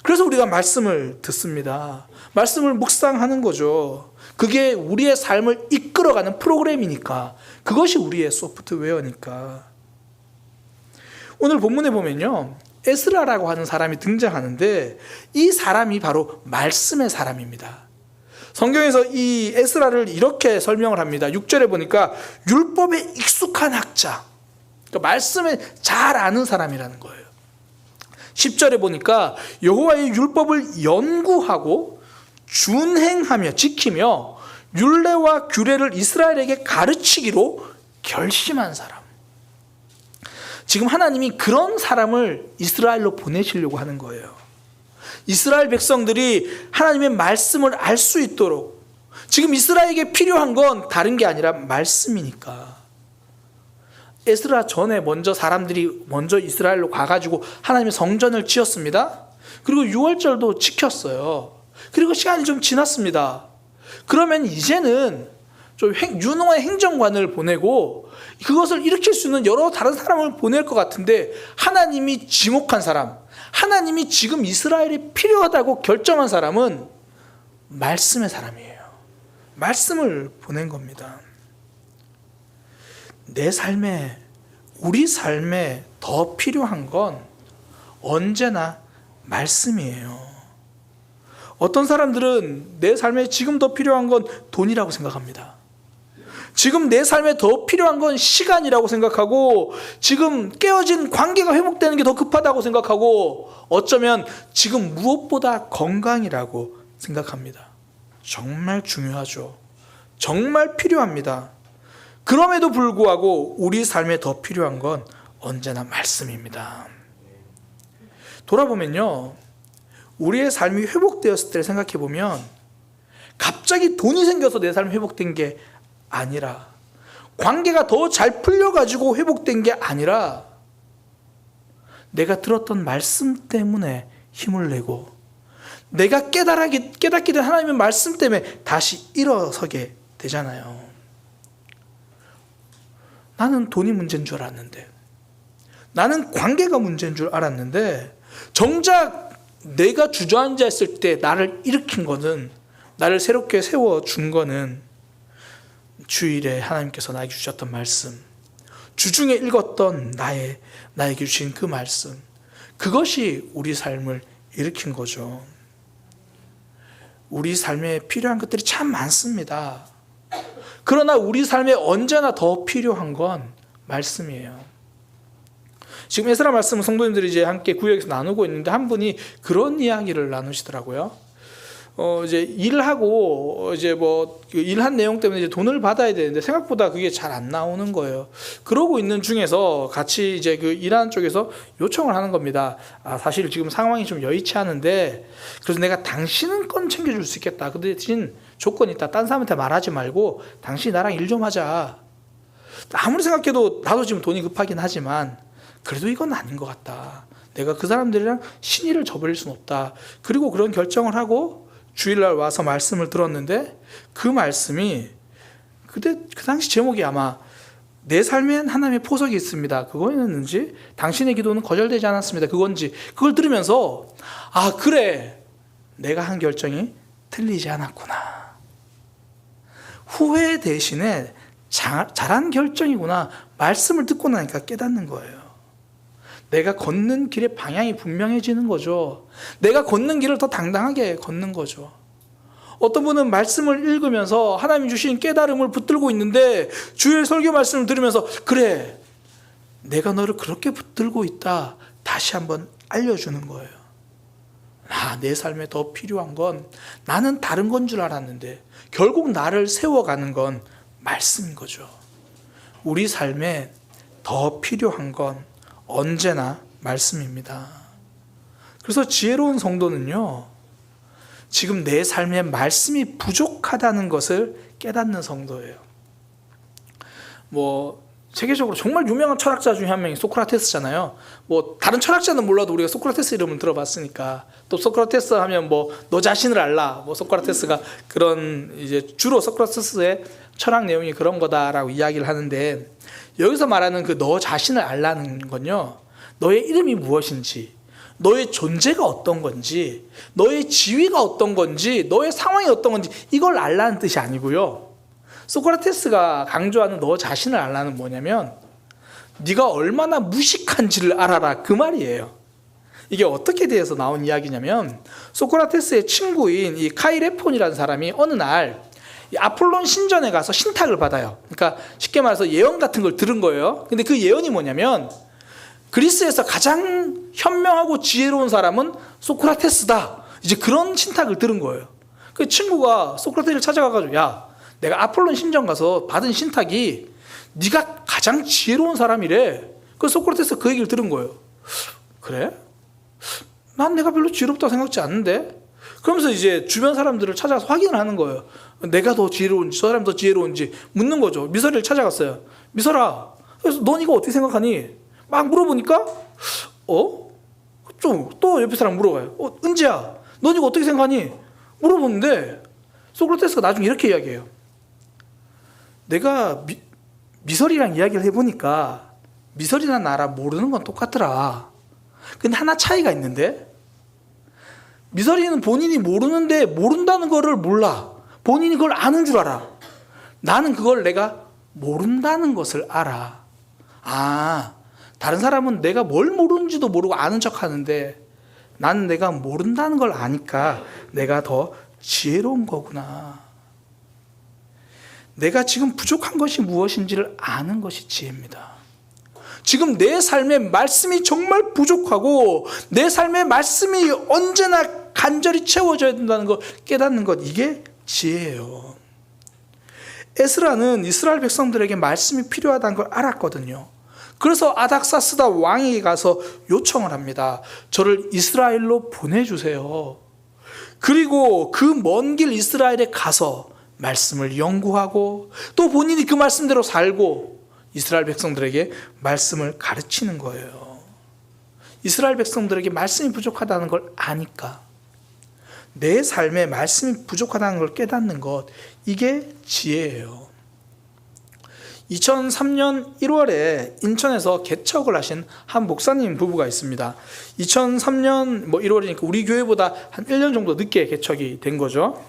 그래서 우리가 말씀을 듣습니다. 말씀을 묵상하는 거죠. 그게 우리의 삶을 이끌어가는 프로그램이니까, 그것이 우리의 소프트웨어니까. 오늘 본문에 보면요, 에스라라고 하는 사람이 등장하는데 이 사람이 바로 말씀의 사람입니다. 성경에서 이 에스라를 이렇게 설명을 합니다. 6절에 보니까 율법에 익숙한 학자, 그러니까 말씀을 잘 아는 사람이라는 거예요. 10절에 보니까 여호와의 율법을 연구하고 준행하며 지키며 율례와 규례를 이스라엘에게 가르치기로 결심한 사람. 지금 하나님이 그런 사람을 이스라엘로 보내시려고 하는 거예요. 이스라엘 백성들이 하나님의 말씀을 알 수 있도록. 지금 이스라엘에게 필요한 건 다른 게 아니라 말씀이니까. 에스라 전에 사람들이 먼저 이스라엘로 가가지고 하나님의 성전을 지었습니다. 그리고 6월절도 지켰어요. 그리고 시간이 좀 지났습니다. 그러면 이제는 좀 유능한 행정관을 보내고 그것을 일으킬 수 있는 여러 다른 사람을 보낼 것 같은데, 하나님이 지목한 사람, 하나님이 지금 이스라엘이 필요하다고 결정한 사람은 말씀의 사람이에요. 말씀을 보낸 겁니다. 내 삶에, 우리 삶에 더 필요한 건 언제나 말씀이에요. 어떤 사람들은 내 삶에 지금 더 필요한 건 돈이라고 생각합니다. 지금 내 삶에 더 필요한 건 시간이라고 생각하고, 지금 깨어진 관계가 회복되는 게 더 급하다고 생각하고, 어쩌면 지금 무엇보다 건강이라고 생각합니다. 정말 중요하죠. 정말 필요합니다. 그럼에도 불구하고 우리 삶에 더 필요한 건 언제나 말씀입니다. 돌아보면요, 우리의 삶이 회복되었을 때를 생각해 보면 갑자기 돈이 생겨서 내 삶이 회복된 게 아니라, 관계가 더 잘 풀려가지고 회복된 게 아니라, 내가 들었던 말씀 때문에 힘을 내고, 내가 깨닫게 된 하나님의 말씀 때문에 다시 일어서게 되잖아요. 나는 돈이 문제인 줄 알았는데, 나는 관계가 문제인 줄 알았는데, 정작 내가 주저앉아있을 때 나를 일으킨 거는, 나를 새롭게 세워준 거는 주일에 하나님께서 나에게 주셨던 말씀, 주중에 읽었던 나에게 주신 그 말씀, 그것이 우리 삶을 일으킨 거죠. 우리 삶에 필요한 것들이 참 많습니다. 그러나 우리 삶에 언제나 더 필요한 건 말씀이에요. 지금 에스라 말씀은 성도님들이 이제 함께 구역에서 나누고 있는데, 한 분이 그런 이야기를 나누시더라고요. 이제 일하고 이제 일한 내용 때문에 이제 돈을 받아야 되는데 생각보다 그게 잘 안 나오는 거예요. 그러고 있는 중에서 같이 이제 그 일하는 쪽에서 요청을 하는 겁니다. 사실 지금 상황이 좀 여의치 않은데, 그래서 내가 당신은 건 챙겨줄 수 있겠다. 근데 대신 조건이 있다. 딴 사람한테 말하지 말고 당신이 나랑 일 좀 하자. 아무리 생각해도 나도 지금 돈이 급하긴 하지만 그래도 이건 아닌 것 같다. 내가 그 사람들이랑 신의를 저버릴 수는 없다. 그리고 그런 결정을 하고 주일날 와서 말씀을 들었는데, 그 말씀이 그 당시 제목이 아마 내 삶엔 하나님의 포석이 있습니다, 그거였는지, 당신의 기도는 거절되지 않았습니다, 그건지, 그걸 들으면서 그래, 내가 한 결정이 틀리지 않았구나. 후회 대신에 잘한 결정이구나. 말씀을 듣고 나니까 깨닫는 거예요. 내가 걷는 길의 방향이 분명해지는 거죠. 내가 걷는 길을 더 당당하게 걷는 거죠. 어떤 분은 말씀을 읽으면서 하나님이 주신 깨달음을 붙들고 있는데, 주일 설교 말씀을 들으면서 그래, 내가 너를 그렇게 붙들고 있다, 다시 한번 알려주는 거예요. 내 삶에 더 필요한 건, 나는 다른 건 줄 알았는데 결국 나를 세워가는 건 말씀인 거죠. 우리 삶에 더 필요한 건 언제나 말씀입니다. 그래서 지혜로운 성도는요, 지금 내 삶에 말씀이 부족하다는 것을 깨닫는 성도예요. 뭐 세계적으로 정말 유명한 철학자 중에 한 명이 소크라테스잖아요. 뭐 다른 철학자는 몰라도 우리가 소크라테스 이름은 들어봤으니까. 또 소크라테스 하면 뭐 너 자신을 알라. 뭐 소크라테스가 그런 이제 주로 소크라테스의 철학 내용이 그런 거다라고 이야기를 하는데, 여기서 말하는 그 너 자신을 알라는 건요, 너의 이름이 무엇인지, 너의 존재가 어떤 건지, 너의 지위가 어떤 건지, 너의 상황이 어떤 건지 이걸 알라는 뜻이 아니고요. 소크라테스가 강조하는 너 자신을 알라는 뭐냐면 네가 얼마나 무식한지를 알아라, 그 말이에요. 이게 어떻게 돼서 나온 이야기냐면, 소크라테스의 친구인 이 카이레폰이라는 사람이 어느 날 이 아폴론 신전에 가서 신탁을 받아요. 그러니까 쉽게 말해서 예언 같은 걸 들은 거예요. 근데 그 예언이 뭐냐면 그리스에서 가장 현명하고 지혜로운 사람은 소크라테스다, 이제 그런 신탁을 들은 거예요. 그 친구가 소크라테스를 찾아가가지고, 야, 내가 아폴론 신전 가서 받은 신탁이 네가 가장 지혜로운 사람이래. 그 소크라테스 그 얘기를 들은 거예요. 그래? 난 내가 별로 지혜롭다고 생각지 않는데? 그러면서 이제 주변 사람들을 찾아서 확인을 하는 거예요. 내가 더 지혜로운지 저 사람이 더 지혜로운지 묻는 거죠. 미설이를 찾아갔어요. 미설아, 그래서 넌 이거 어떻게 생각하니? 막 물어보니까 좀 또 옆에 사람 물어봐요. 은지야, 넌 이거 어떻게 생각하니? 물어보는데 소크라테스가 나중에 이렇게 이야기해요. 내가 미설이랑 이야기를 해보니까 미설이나 나랑 모르는 건 똑같더라. 근데 하나 차이가 있는데, 미설이는 본인이 모르는데 모른다는 거를 몰라. 본인이 그걸 아는 줄 알아. 나는 그걸 내가 모른다는 것을 알아. 아, 다른 사람은 내가 뭘 모르는지도 모르고 아는 척 하는데 나는 내가 모른다는 걸 아니까 내가 더 지혜로운 거구나. 내가 지금 부족한 것이 무엇인지를 아는 것이 지혜입니다. 지금 내 삶의 말씀이 정말 부족하고 내 삶의 말씀이 언제나 간절히 채워져야 된다는 걸 깨닫는 것, 이게 지혜예요. 에스라는 이스라엘 백성들에게 말씀이 필요하다는 걸 알았거든요. 그래서 아닥사스다 왕에게 가서 요청을 합니다. 저를 이스라엘로 보내주세요. 그리고 그 먼 길 이스라엘에 가서 말씀을 연구하고 또 본인이 그 말씀대로 살고 이스라엘 백성들에게 말씀을 가르치는 거예요. 이스라엘 백성들에게 말씀이 부족하다는 걸 아니까 내 삶에 말씀이 부족하다는 걸 깨닫는 것, 이게 지혜예요. 2003년 1월에 인천에서 개척을 하신 한 목사님 부부가 있습니다. 2003년 1월이니까 우리 교회보다 한 1년 정도 늦게 개척이 된 거죠.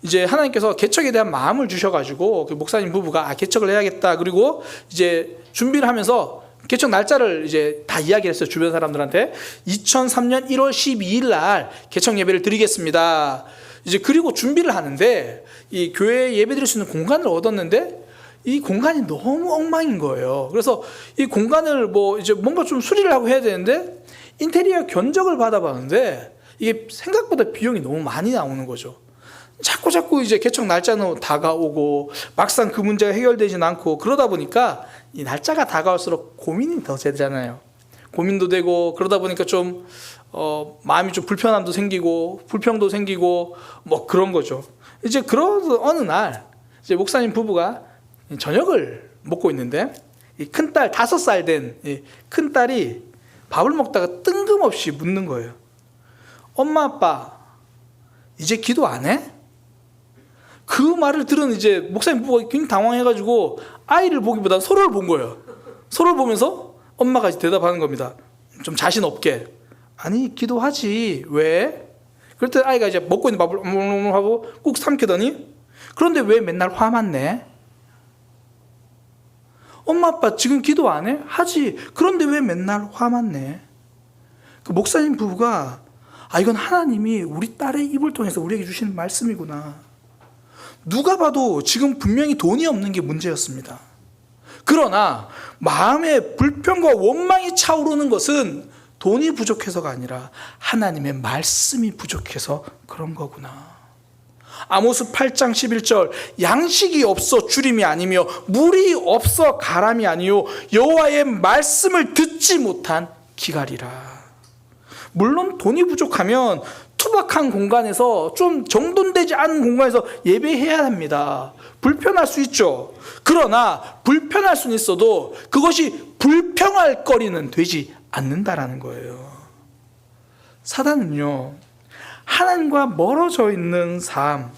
이제 하나님께서 개척에 대한 마음을 주셔가지고 그 목사님 부부가 개척을 해야겠다. 그리고 이제 준비를 하면서 개척 날짜를 이제 다 이야기를 했어요. 주변 사람들한테 2003년 1월 12일 날 개척 예배를 드리겠습니다. 이제 그리고 준비를 하는데 이 교회에 예배 드릴 수 있는 공간을 얻었는데 이 공간이 너무 엉망인 거예요. 그래서 이 공간을 이제 뭔가 좀 수리를 하고 해야 되는데 인테리어 견적을 받아봤는데 이게 생각보다 비용이 너무 많이 나오는 거죠. 자꾸 이제 개척 날짜는 다가오고 막상 그 문제가 해결되진 않고, 그러다 보니까 이 날짜가 다가올수록 고민이 더 되잖아요. 고민도 되고 그러다 보니까 좀 마음이 좀 불편함도 생기고 불평도 생기고 그런 거죠. 이제 그런 어느 날 이제 목사님 부부가 저녁을 먹고 있는데 이 큰딸 5살 된 큰 딸이 밥을 먹다가 뜬금없이 묻는 거예요. 엄마 아빠 이제 기도 안 해? 그 말을 들은 이제 목사님 부부가 굉장히 당황해가지고 아이를 보기보다 서로를 본 거예요. 서로를 보면서 엄마가 대답하는 겁니다. 좀 자신 없게. 아니 기도하지 왜? 그럴 때 아이가 이제 먹고 있는 밥을 하고 꾹 삼키더니 그런데 왜 맨날 화만 내? 엄마 아빠 지금 기도 안 해? 하지. 그런데 왜 맨날 화만 내? 그 목사님 부부가 이건 하나님이 우리 딸의 입을 통해서 우리에게 주시는 말씀이구나. 누가 봐도 지금 분명히 돈이 없는 게 문제였습니다. 그러나 마음의 불평과 원망이 차오르는 것은 돈이 부족해서가 아니라 하나님의 말씀이 부족해서 그런 거구나. 아모스 8장 11절 양식이 없어 주림이 아니며 물이 없어 가람이 아니요 여호와의 말씀을 듣지 못한 기갈이라. 물론 돈이 부족하면 투박한 공간에서 좀 정돈되지 않은 공간에서 예배해야 합니다. 불편할 수 있죠. 그러나 불편할 수는 있어도 그것이 불평할 거리는 되지 않는다라는 거예요. 사단은요, 하나님과 멀어져 있는 삶,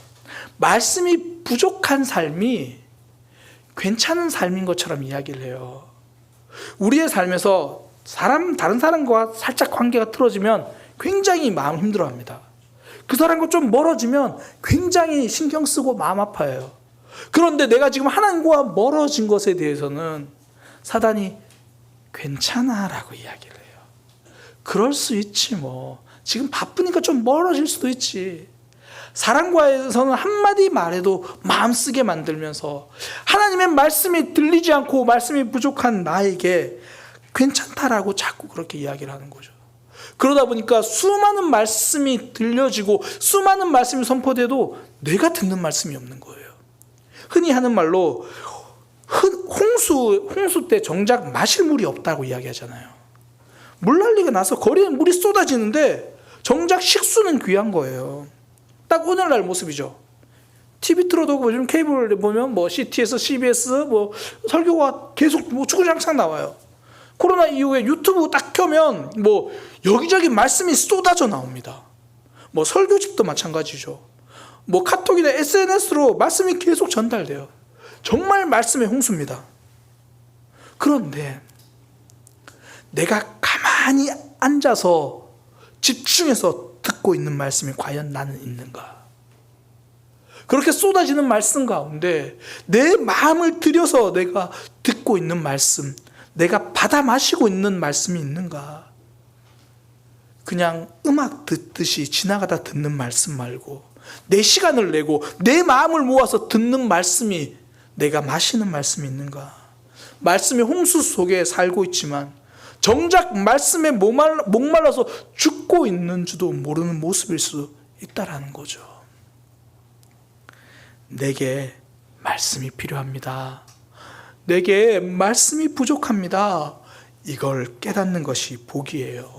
말씀이 부족한 삶이 괜찮은 삶인 것처럼 이야기를 해요. 우리의 삶에서 다른 사람과 살짝 관계가 틀어지면 굉장히 마음 힘들어합니다. 그 사람과 좀 멀어지면 굉장히 신경 쓰고 마음 아파해요. 그런데 내가 지금 하나님과 멀어진 것에 대해서는 사단이 괜찮아라고 이야기를 해요. 그럴 수 있지 뭐. 지금 바쁘니까 좀 멀어질 수도 있지. 사람과에서는 한마디 말해도 마음 쓰게 만들면서 하나님의 말씀이 들리지 않고 말씀이 부족한 나에게 괜찮다라고 자꾸 그렇게 이야기를 하는 거죠. 그러다 보니까 수많은 말씀이 들려지고 수많은 말씀이 선포돼도 내가 듣는 말씀이 없는 거예요. 흔히 하는 말로 홍수 때 정작 마실 물이 없다고 이야기하잖아요. 물난리가 나서 거리에 물이 쏟아지는데 정작 식수는 귀한 거예요. 딱 오늘날 모습이죠. TV 틀어도 요즘 케이블 보면 뭐 CTS, CBS 뭐 설교가 계속 뭐 주구장창 나와요. 코로나 이후에 유튜브 딱 켜면 뭐 여기저기 말씀이 쏟아져 나옵니다. 뭐 설교집도 마찬가지죠. 뭐 카톡이나 SNS로 말씀이 계속 전달돼요. 정말 말씀의 홍수입니다. 그런데 내가 가만히 앉아서 집중해서 듣고 있는 말씀이 과연 나는 있는가? 그렇게 쏟아지는 말씀 가운데 내 마음을 들여서 내가 듣고 있는 말씀, 내가 받아 마시고 있는 말씀이 있는가? 그냥 음악 듣듯이 지나가다 듣는 말씀 말고 내 시간을 내고 내 마음을 모아서 듣는 말씀이 내가 마시는 말씀이 있는가? 말씀의 홍수 속에 살고 있지만 정작 말씀에 목말라서 죽고 있는 줄도 모르는 모습일 수 있다라는 거죠. 내게 말씀이 필요합니다. 내게 말씀이 부족합니다. 이걸 깨닫는 것이 복이에요.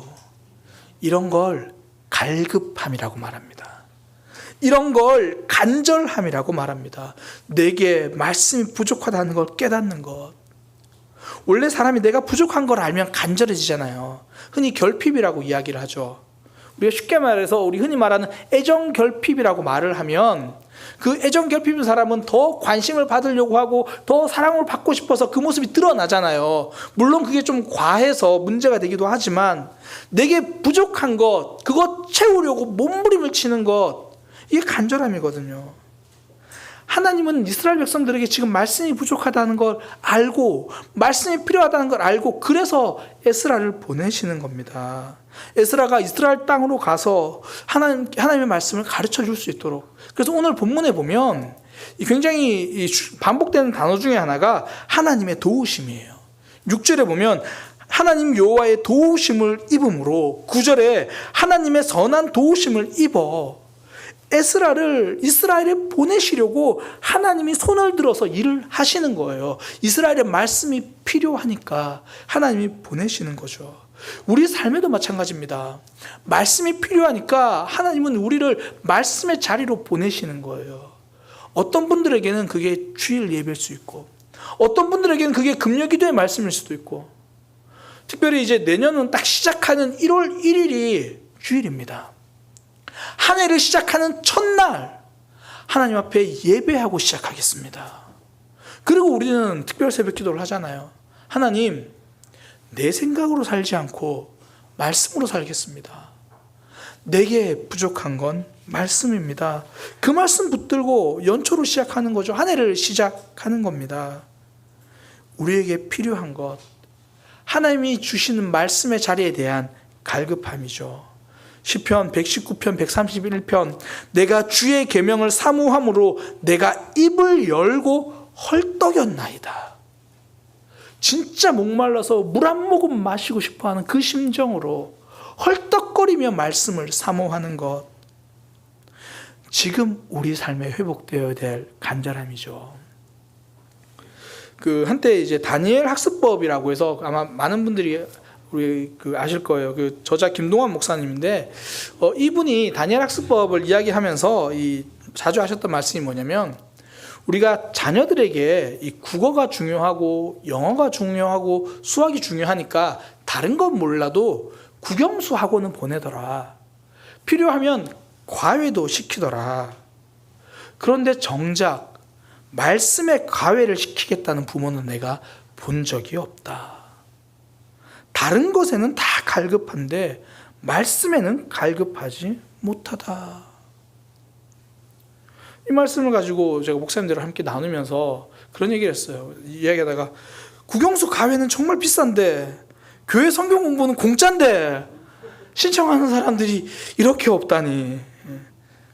이런 걸 갈급함이라고 말합니다. 이런 걸 간절함이라고 말합니다. 내게 말씀이 부족하다는 걸 깨닫는 것. 원래 사람이 내가 부족한 걸 알면 간절해지잖아요. 흔히 결핍이라고 이야기를 하죠. 우리가 쉽게 말해서 우리 흔히 말하는 애정결핍이라고 말을 하면 그 애정결핍인 사람은 더 관심을 받으려고 하고 더 사랑을 받고 싶어서 그 모습이 드러나잖아요. 물론 그게 좀 과해서 문제가 되기도 하지만 내게 부족한 것, 그것 채우려고 몸부림을 치는 것, 이게 간절함이거든요. 하나님은 이스라엘 백성들에게 지금 말씀이 부족하다는 걸 알고 말씀이 필요하다는 걸 알고 그래서 에스라를 보내시는 겁니다. 에스라가 이스라엘 땅으로 가서 하나님의 말씀을 가르쳐 줄 수 있도록. 그래서 오늘 본문에 보면 굉장히 반복되는 단어 중에 하나가 하나님의 도우심이에요. 6절에 보면 하나님 여호와의 도우심을 입음으로 9절에 하나님의 선한 도우심을 입어 에스라를 이스라엘에 보내시려고 하나님이 손을 들어서 일을 하시는 거예요. 이스라엘의 말씀이 필요하니까 하나님이 보내시는 거죠. 우리 삶에도 마찬가지입니다. 말씀이 필요하니까 하나님은 우리를 말씀의 자리로 보내시는 거예요. 어떤 분들에게는 그게 주일 예배일 수 있고 어떤 분들에게는 그게 금요기도의 말씀일 수도 있고 특별히 이제 내년은 딱 시작하는 1월 1일이 주일입니다. 한 해를 시작하는 첫날 하나님 앞에 예배하고 시작하겠습니다. 그리고 우리는 특별 새벽 기도를 하잖아요. 하나님, 내 생각으로 살지 않고 말씀으로 살겠습니다. 내게 부족한 건 말씀입니다. 그 말씀 붙들고 연초로 시작하는 거죠. 한 해를 시작하는 겁니다. 우리에게 필요한 것, 하나님이 주시는 말씀의 자리에 대한 갈급함이죠. 시편 119편 131편 내가 주의 계명을 사모함으로 내가 입을 열고 헐떡였나이다. 진짜 목말라서 물 한 모금 마시고 싶어하는 그 심정으로 헐떡거리며 말씀을 사모하는 것. 지금 우리 삶에 회복되어야 될 간절함이죠. 그 한때 이제 다니엘 학습법이라고 해서 아마 많은 분들이 우리 아실 거예요. 그 저자 김동환 목사님인데 이분이 다니엘 학습법을 이야기하면서 자주 하셨던 말씀이 뭐냐면 우리가 자녀들에게 이 국어가 중요하고 영어가 중요하고 수학이 중요하니까 다른 건 몰라도 국영수 학원은 보내더라. 필요하면 과외도 시키더라. 그런데 정작 말씀에 과외를 시키겠다는 부모는 내가 본 적이 없다. 다른 것에는 다 갈급한데 말씀에는 갈급하지 못하다. 이 말씀을 가지고 제가 목사님들과 함께 나누면서 그런 얘기를 했어요. 이야기하다가 국영수 과외는 정말 비싼데 교회 성경 공부는 공짜인데 신청하는 사람들이 이렇게 없다니.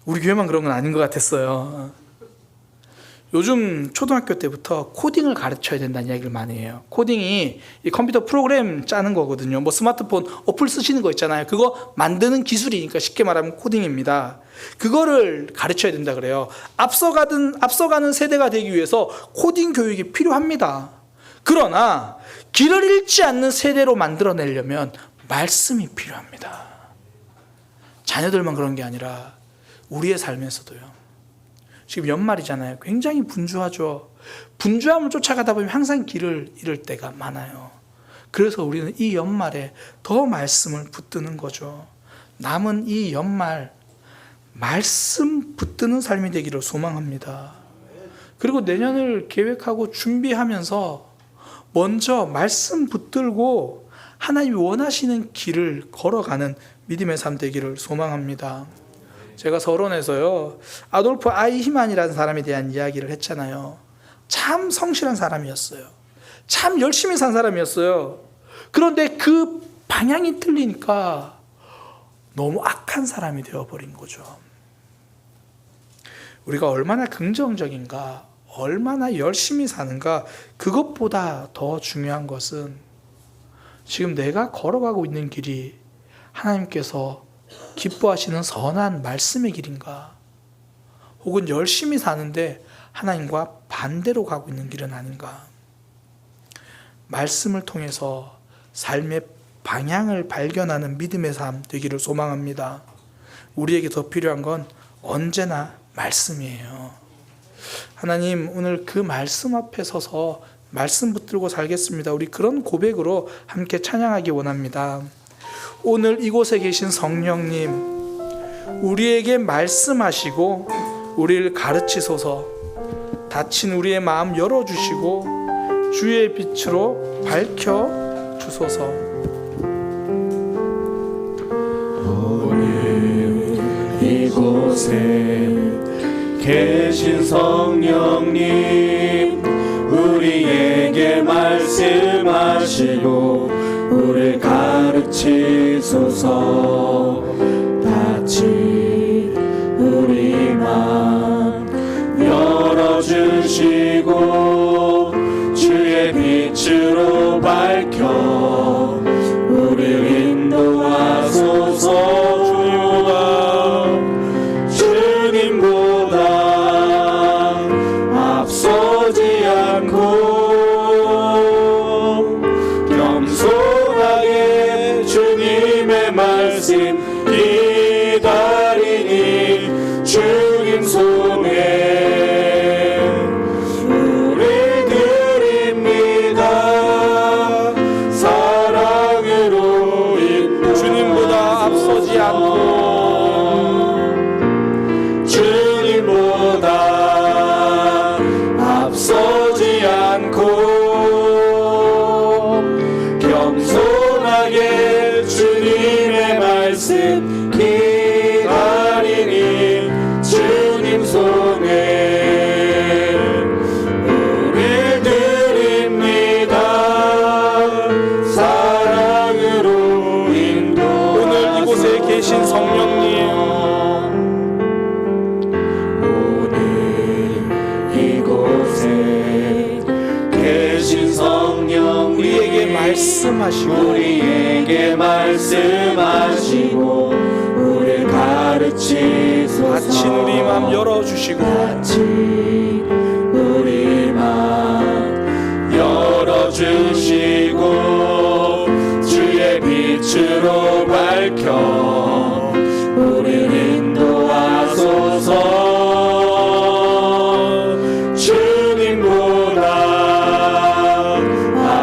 우리 교회만 그런 건 아닌 것 같았어요. 요즘 초등학교 때부터 코딩을 가르쳐야 된다는 이야기를 많이 해요. 코딩이 이 컴퓨터 프로그램 짜는 거거든요. 뭐 스마트폰 어플 쓰시는 거 있잖아요. 그거 만드는 기술이니까 쉽게 말하면 코딩입니다. 그거를 가르쳐야 된다 그래요. 앞서가는 세대가 되기 위해서 코딩 교육이 필요합니다. 그러나 길을 잃지 않는 세대로 만들어내려면 말씀이 필요합니다. 자녀들만 그런 게 아니라 우리의 삶에서도요. 지금 연말이잖아요. 굉장히 분주하죠. 분주함을 쫓아가다 보면 항상 길을 잃을 때가 많아요. 그래서 우리는 이 연말에 더 말씀을 붙드는 거죠. 남은 이 연말 말씀 붙드는 삶이 되기를 소망합니다. 그리고 내년을 계획하고 준비하면서 먼저 말씀 붙들고 하나님이 원하시는 길을 걸어가는 믿음의 삶 되기를 소망합니다. 제가 서론에서요, 아돌프 아이히만이라는 사람에 대한 이야기를 했잖아요. 참 성실한 사람이었어요. 참 열심히 산 사람이었어요. 그런데 그 방향이 틀리니까 너무 악한 사람이 되어버린 거죠. 우리가 얼마나 긍정적인가, 얼마나 열심히 사는가, 그것보다 더 중요한 것은 지금 내가 걸어가고 있는 길이 하나님께서 기뻐하시는 선한 말씀의 길인가, 혹은 열심히 사는데 하나님과 반대로 가고 있는 길은 아닌가. 말씀을 통해서 삶의 방향을 발견하는 믿음의 삶 되기를 소망합니다. 우리에게 더 필요한 건 언제나 말씀이에요. 하나님, 오늘 그 말씀 앞에 서서 말씀 붙들고 살겠습니다. 우리 그런 고백으로 함께 찬양하기 원합니다. 오늘 이곳에 계신 성령님, 우리에게 말씀하시고 우리를 가르치소서. 닫힌 우리의 마음 열어주시고 주의 빛으로 밝혀주소서. 오늘 이곳에 계신 성령님, 우리에게 말씀하시고 우리를 가르치소서. 닫힌 우리 맘 열어주시고 주의 빛으로 밝혀 우리를 인도하소서. 주님보다 앞서지 않고 겸손하게 주님의 말씀 기다리니 주님 손에 우리 드립니다. 사랑으로 인도 주님보다 앞서지 않고 주님보다 앞서지 않고 겸손하게 주님의 말씀 기다리니 주님 손에 우리 드립니다. 사랑으로 인도. 오늘 이곳에 계신 성령님, 이곳에 계신 성령, 우리에게 말씀하시고 우리에게 말씀하시고 우리를 가르치소서. 닫힌 우리 마음 열어주시고 닫힌 우리 마음 열어주시고 주의 주로 밝혀 우릴 인도하소서. 주님보다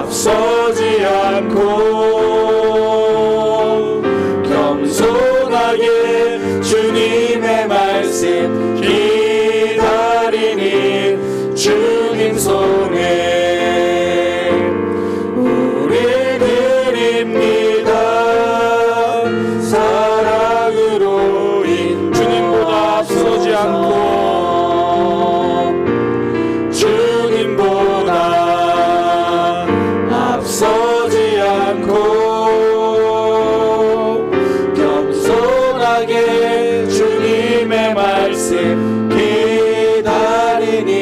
앞서지 않고 겸손하게 주님의 말씀 기다리니 주님 손에 우리 드립니다. 사랑으로 주님보다 앞서지 않고 주님보다 앞서지 않고 겸손하게 주님의 말씀 기다리니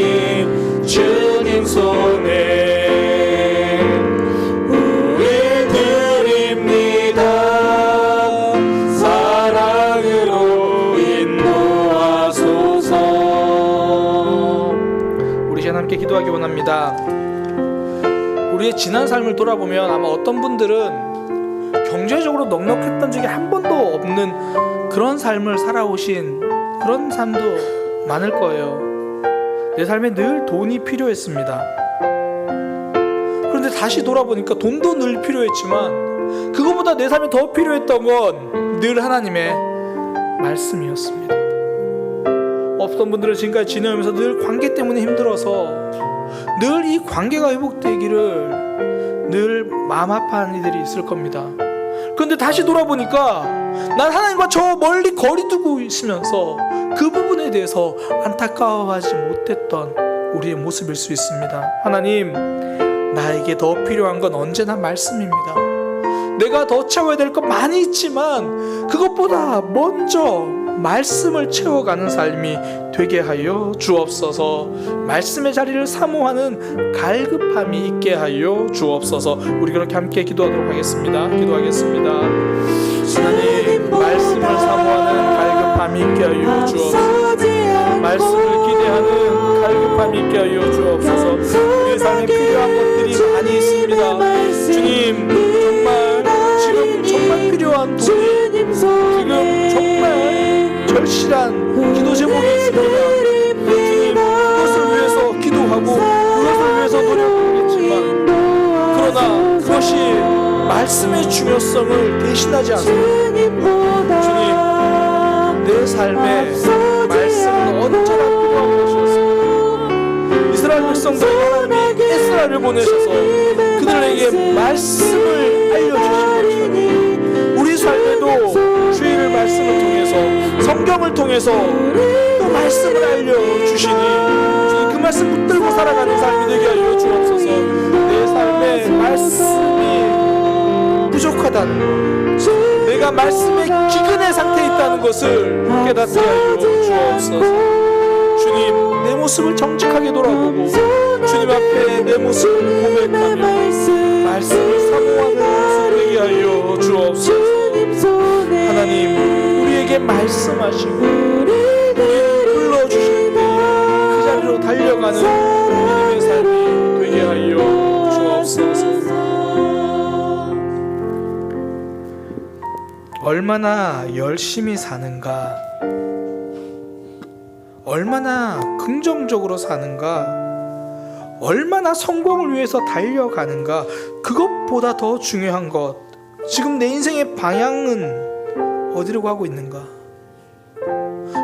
주님 손에 우리 드립니다. 사랑으로 인도하소서. 우리 시간 함께 기도하기 원합니다. 우리의 지난 삶을 돌아보면 아마 어떤 분들은 경제적으로 넉넉했던 적이 한 번도 없는 그런 삶을 살아오신 그런 삶도 많을 거예요. 내 삶에 늘 돈이 필요했습니다. 그런데 다시 돌아보니까 돈도 늘 필요했지만 그것보다 내 삶에 더 필요했던 건 늘 하나님의 말씀이었습니다. 어떤 분들은 지금까지 지내면서 늘 관계 때문에 힘들어서 늘 이 관계가 회복되기를 늘 마음 아파하는 이들이 있을 겁니다. 그런데 다시 돌아보니까 난 하나님과 저 멀리 거리 두고 있으면서 그 부분에 대해서 안타까워하지 못했던 우리의 모습일 수 있습니다. 하나님, 나에게 더 필요한 건 언제나 말씀입니다. 내가 더 채워야 될 것 많이 있지만 그것보다 먼저 말씀을 채워가는 삶이 되게 하여 주옵소서. 말씀의 자리를 사모하는 갈급함이 있게 하여 주옵소서. 우리 그렇게 함께 기도하도록 하겠습니다. 기도하겠습니다. 하나님, 말씀을 사모하는 갈급함이 있게 하여 주옵소서. 말씀을 기대하는 갈급함이 있게 하여 주옵소서. 우리 삶에 필요한 것들이 많이 있습니다. 주님, 정말 필요한 돈이 지금 정말 절실한 기도 제목이 있습니다. 주님, 그것을 위해서 기도하고 그것을 위해서 노력하겠지만 그러나 그것이 말씀의 중요성을 대신하지 않습니다. 주님, 내 삶에 말씀은 언제나 필요한 것이었습니다. 이스라엘 백성들에게 하나님이 에스라를 보내셔서 그들에게 말씀을 알려주신 것처럼 우리 삶에도 주일을 말씀을 통해서 성경을 통해서 또 말씀을 알려주시니 주님, 그 말씀 붙들고 살아가는 삶이 되게 하여 주옵소서. 내 삶에 말씀이 부족하다는 것, 내가 말씀의 기근의 상태에 있다는 것을 깨닫게 하여 주옵소서. 주님, 내 모습을 정직하게 돌아보고 주님 앞에 내 모습을 고백하며 말씀을 사모하는 모습 되게 하여 주옵소서. 하나님, 우리에게 말씀하시고 우리를 불러주실 때 그 자리로 달려가는 믿음의 삶이 되게 하여 주옵소서. 얼마나 열심히 사는가, 얼마나 긍정적으로 사는가, 얼마나 성공을 위해서 달려가는가, 그것보다 더 중요한 것, 지금 내 인생의 방향은 어디로 가고 있는가?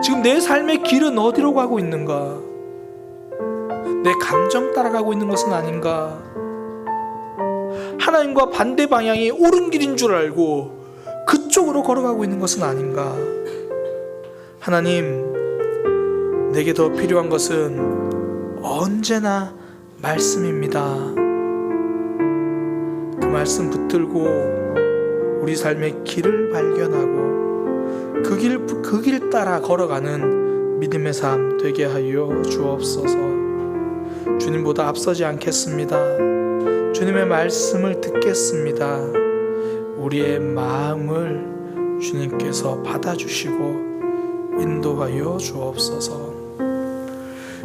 지금 내 삶의 길은 어디로 가고 있는가? 내 감정 따라가고 있는 것은 아닌가? 하나님과 반대 방향이 옳은 길인 줄 알고 그쪽으로 걸어가고 있는 것은 아닌가? 하나님, 내게 더 필요한 것은 언제나 말씀입니다. 그 말씀 붙들고 우리 삶의 길을 발견하고 그 길 따라 걸어가는 믿음의 삶 되게 하여 주옵소서. 주님보다 앞서지 않겠습니다. 주님의 말씀을 듣겠습니다. 우리의 마음을 주님께서 받아주시고 인도하여 주옵소서.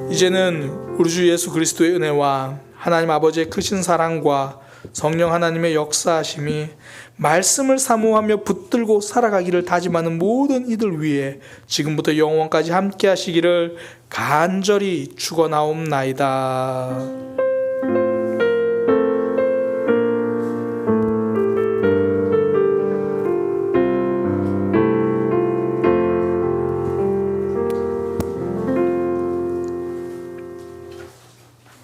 이제는 우리 주 예수 그리스도의 은혜와 하나님 아버지의 크신 사랑과 성령 하나님의 역사하심이 말씀을 사모하며 붙들고 살아가기를 다짐하는 모든 이들 위해 지금부터 영원까지 함께 하시기를 간절히 축원하옵나이다.